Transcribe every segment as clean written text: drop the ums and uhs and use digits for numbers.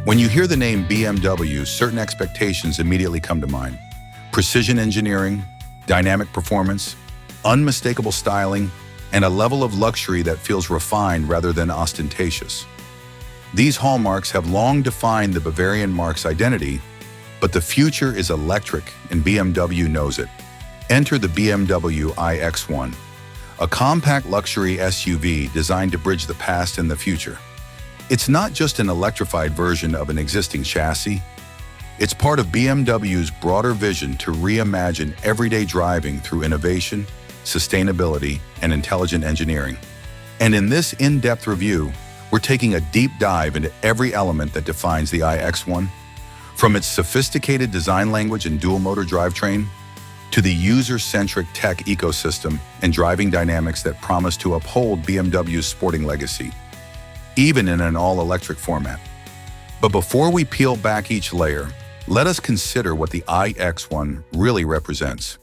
When you hear the name BMW, certain expectations immediately come to mind. Precision engineering, dynamic performance, unmistakable styling, and a level of luxury that feels refined rather than ostentatious. These hallmarks have long defined the Bavarian marque's identity, but the future is electric and BMW knows it. Enter the BMW iX1, a compact luxury SUV designed to bridge the past and the future. It's not just an electrified version of an existing chassis. It's part of BMW's broader vision to reimagine everyday driving through innovation, sustainability, and intelligent engineering. And in this in-depth review, we're taking a deep dive into every element that defines the iX1, from its sophisticated design language and dual-motor drivetrain, to the user-centric tech ecosystem and driving dynamics that promise to uphold BMW's sporting legacy, even in an all-electric format. But before we peel back each layer, let us consider what the iX1 really represents.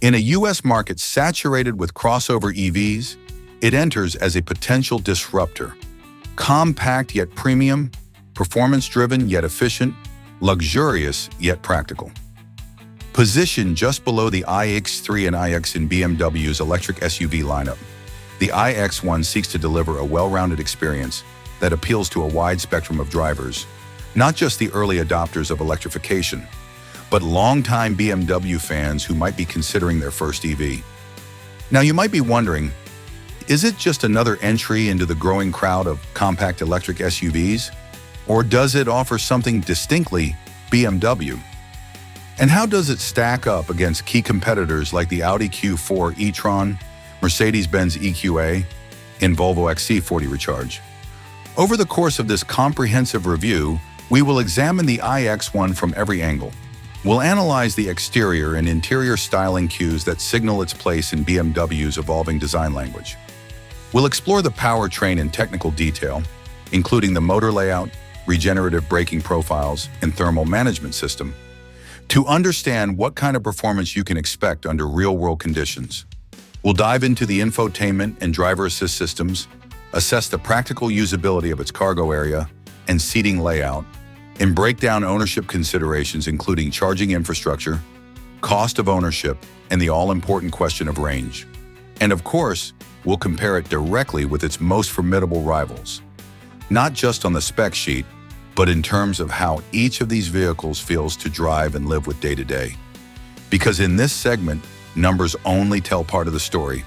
In a US market saturated with crossover EVs, it enters as a potential disruptor. Compact yet premium, performance-driven yet efficient, luxurious yet practical. Positioned just below the iX3 and iX in BMW's electric SUV lineup, the iX1 seeks to deliver a well-rounded experience that appeals to a wide spectrum of drivers, not just the early adopters of electrification, but longtime BMW fans who might be considering their first EV. Now you might be wondering, is it just another entry into the growing crowd of compact electric SUVs? Or does it offer something distinctly BMW? And how does it stack up against key competitors like the Audi Q4 e-tron, Mercedes-Benz EQA, and Volvo XC40 Recharge? Over the course of this comprehensive review, we will examine the iX1 from every angle. We'll analyze the exterior and interior styling cues that signal its place in BMW's evolving design language. We'll explore the powertrain in technical detail, including the motor layout, regenerative braking profiles, and thermal management system, to understand what kind of performance you can expect under real-world conditions. We'll dive into the infotainment and driver assist systems, assess the practical usability of its cargo area and seating layout, and break down ownership considerations including charging infrastructure, cost of ownership, and the all-important question of range. And of course, we'll compare it directly with its most formidable rivals, not just on the spec sheet, but in terms of how each of these vehicles feels to drive and live with day to day. Because in this segment, numbers only tell part of the story.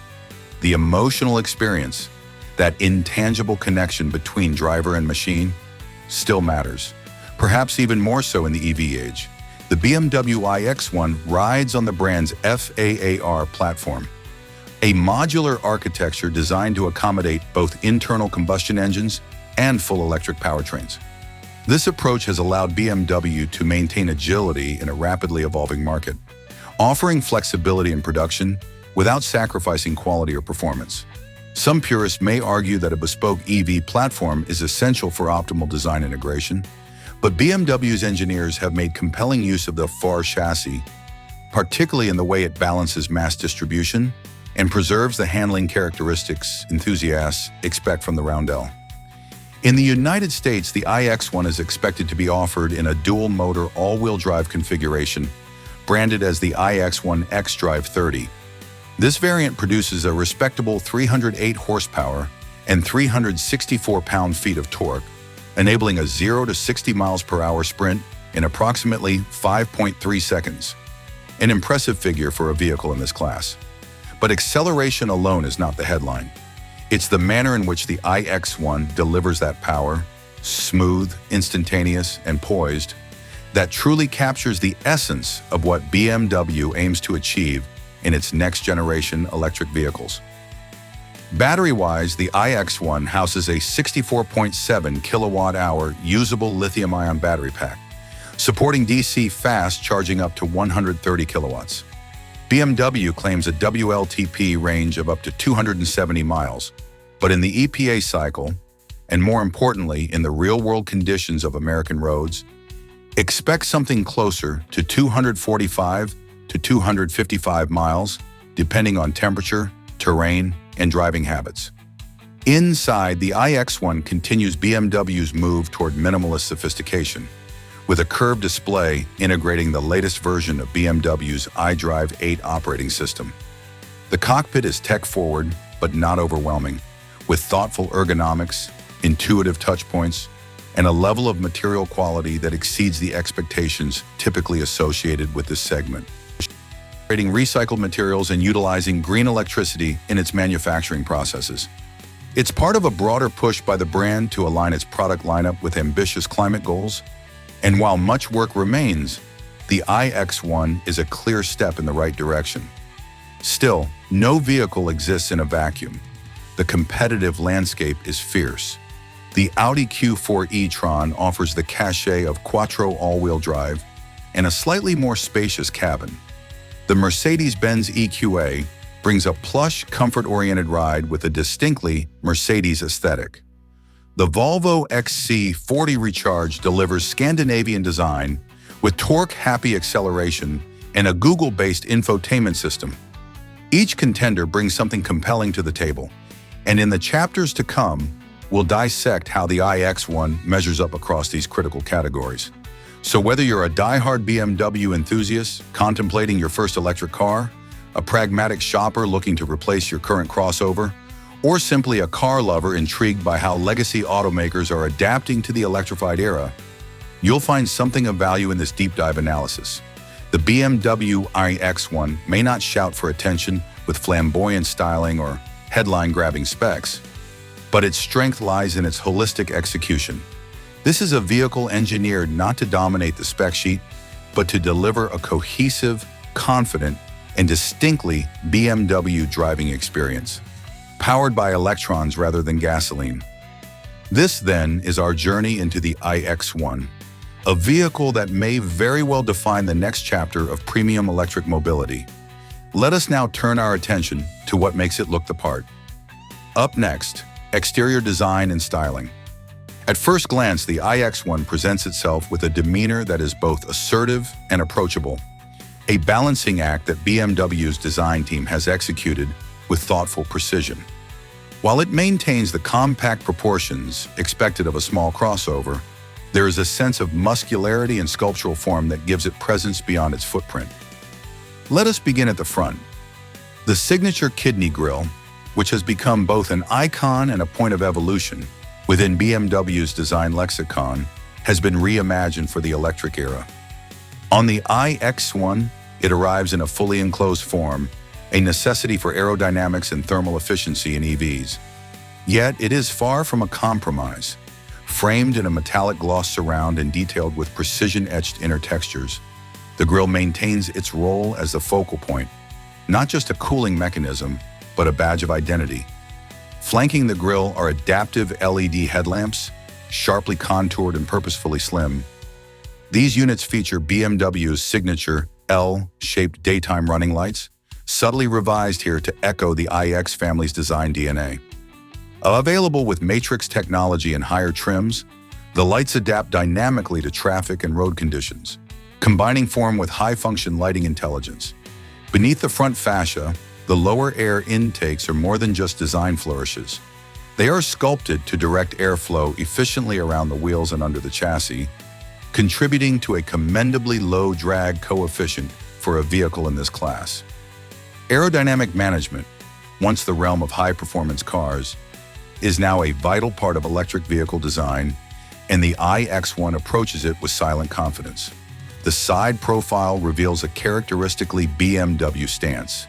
The emotional experience, that intangible connection between driver and machine, still matters. Perhaps even more so in the EV age. The BMW iX1 rides on the brand's FAAR platform, a modular architecture designed to accommodate both internal combustion engines and full electric powertrains. This approach has allowed BMW to maintain agility in a rapidly evolving market, offering flexibility in production without sacrificing quality or performance. Some purists may argue that a bespoke EV platform is essential for optimal design integration, but BMW's engineers have made compelling use of the FAAR chassis, particularly in the way it balances mass distribution and preserves the handling characteristics enthusiasts expect from the Roundel. In the United States, the iX1 is expected to be offered in a dual-motor all-wheel drive configuration, branded as the iX1 xDrive 30. This variant produces a respectable 308 horsepower and 364 pound-feet of torque, enabling a 0 to 60 miles per hour sprint in approximately 5.3 seconds. An impressive figure for a vehicle in this class. But acceleration alone is not the headline. It's the manner in which the iX1 delivers that power, smooth, instantaneous, and poised, that truly captures the essence of what BMW aims to achieve in its next-generation electric vehicles. Battery-wise, the iX1 houses a 64.7 kilowatt-hour usable lithium-ion battery pack, supporting DC fast charging up to 130 kilowatts. BMW claims a WLTP range of up to 270 miles, but in the EPA cycle, and more importantly in the real-world conditions of American roads, expect something closer to 245 to 255 miles, depending on temperature, terrain, and driving habits. Inside, the iX1 continues BMW's move toward minimalist sophistication, with a curved display integrating the latest version of BMW's iDrive 8 operating system. The cockpit is tech-forward, but not overwhelming, with thoughtful ergonomics, intuitive touchpoints, and a level of material quality that exceeds the expectations typically associated with this segment. Creating recycled materials and utilizing green electricity in its manufacturing processes. It's part of a broader push by the brand to align its product lineup with ambitious climate goals. And while much work remains, the iX1 is a clear step in the right direction. Still, no vehicle exists in a vacuum. The competitive landscape is fierce. The Audi Q4 e-tron offers the cachet of quattro all-wheel drive and a slightly more spacious cabin. The Mercedes-Benz EQA brings a plush, comfort-oriented ride with a distinctly Mercedes aesthetic. The Volvo XC40 Recharge delivers Scandinavian design with torque-happy acceleration and a Google-based infotainment system. Each contender brings something compelling to the table, and in the chapters to come, we'll dissect how the iX1 measures up across these critical categories. So whether you're a die-hard BMW enthusiast contemplating your first electric car, a pragmatic shopper looking to replace your current crossover, or simply a car lover intrigued by how legacy automakers are adapting to the electrified era, you'll find something of value in this deep dive analysis. The BMW iX1 may not shout for attention with flamboyant styling or headline-grabbing specs, but its strength lies in its holistic execution. This is a vehicle engineered not to dominate the spec sheet, but to deliver a cohesive, confident, and distinctly BMW driving experience, powered by electrons rather than gasoline. This, then, is our journey into the iX1, a vehicle that may very well define the next chapter of premium electric mobility. Let us now turn our attention to what makes it look the part. Up next, exterior design and styling. At first glance, the iX1 presents itself with a demeanor that is both assertive and approachable, a balancing act that BMW's design team has executed with thoughtful precision. While it maintains the compact proportions expected of a small crossover, there is a sense of muscularity and sculptural form that gives it presence beyond its footprint. Let us begin at the front. The signature kidney grille, which has become both an icon and a point of evolution within BMW's design lexicon, has been reimagined for the electric era. On the iX1, it arrives in a fully enclosed form, a necessity for aerodynamics and thermal efficiency in EVs. Yet it is far from a compromise. Framed in a metallic gloss surround and detailed with precision-etched inner textures, the grille maintains its role as the focal point, not just a cooling mechanism, but a badge of identity. Flanking the grille are adaptive LED headlamps, sharply contoured and purposefully slim. These units feature BMW's signature L-shaped daytime running lights, subtly revised here to echo the iX family's design DNA. Available with matrix technology and higher trims, the lights adapt dynamically to traffic and road conditions, combining form with high-function lighting intelligence. Beneath the front fascia, the lower air intakes are more than just design flourishes. They are sculpted to direct airflow efficiently around the wheels and under the chassis, contributing to a commendably low drag coefficient for a vehicle in this class. Aerodynamic management, once the realm of high-performance cars, is now a vital part of electric vehicle design, and the iX1 approaches it with silent confidence. The side profile reveals a characteristically BMW stance.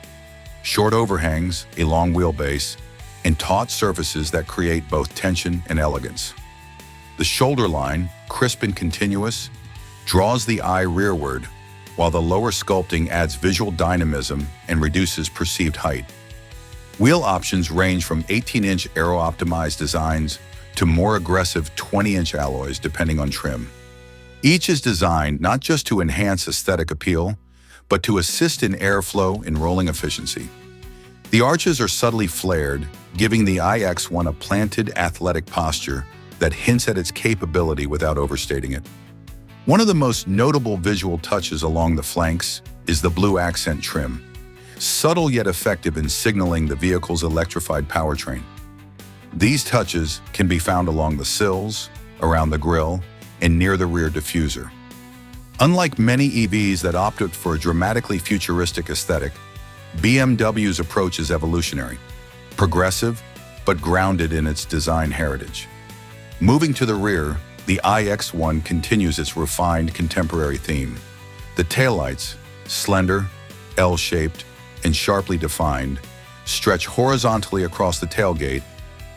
Short overhangs, a long wheelbase, and taut surfaces that create both tension and elegance. The shoulder line, crisp and continuous, draws the eye rearward, while the lower sculpting adds visual dynamism and reduces perceived height. Wheel options range from 18-inch aero-optimized designs to more aggressive 20-inch alloys depending on trim. Each is designed not just to enhance aesthetic appeal, but to assist in airflow and rolling efficiency. The arches are subtly flared, giving the iX1 a planted, athletic posture that hints at its capability without overstating it. One of the most notable visual touches along the flanks is the blue accent trim, subtle yet effective in signaling the vehicle's electrified powertrain. These touches can be found along the sills, around the grille, and near the rear diffuser. Unlike many EVs that opted for a dramatically futuristic aesthetic, BMW's approach is evolutionary, progressive, but grounded in its design heritage. Moving to the rear, the iX1 continues its refined contemporary theme. The taillights, slender, L-shaped, and sharply defined, stretch horizontally across the tailgate,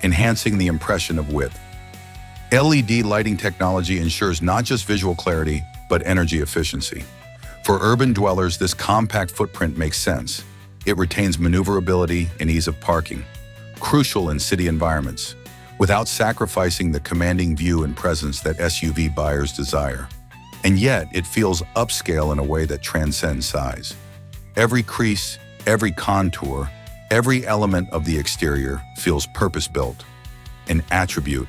enhancing the impression of width. LED lighting technology ensures not just visual clarity, but energy efficiency. For urban dwellers, this compact footprint makes sense. It retains maneuverability and ease of parking, crucial in city environments, without sacrificing the commanding view and presence that SUV buyers desire. And yet, it feels upscale in a way that transcends size. Every crease, every contour, every element of the exterior feels purpose-built, an attribute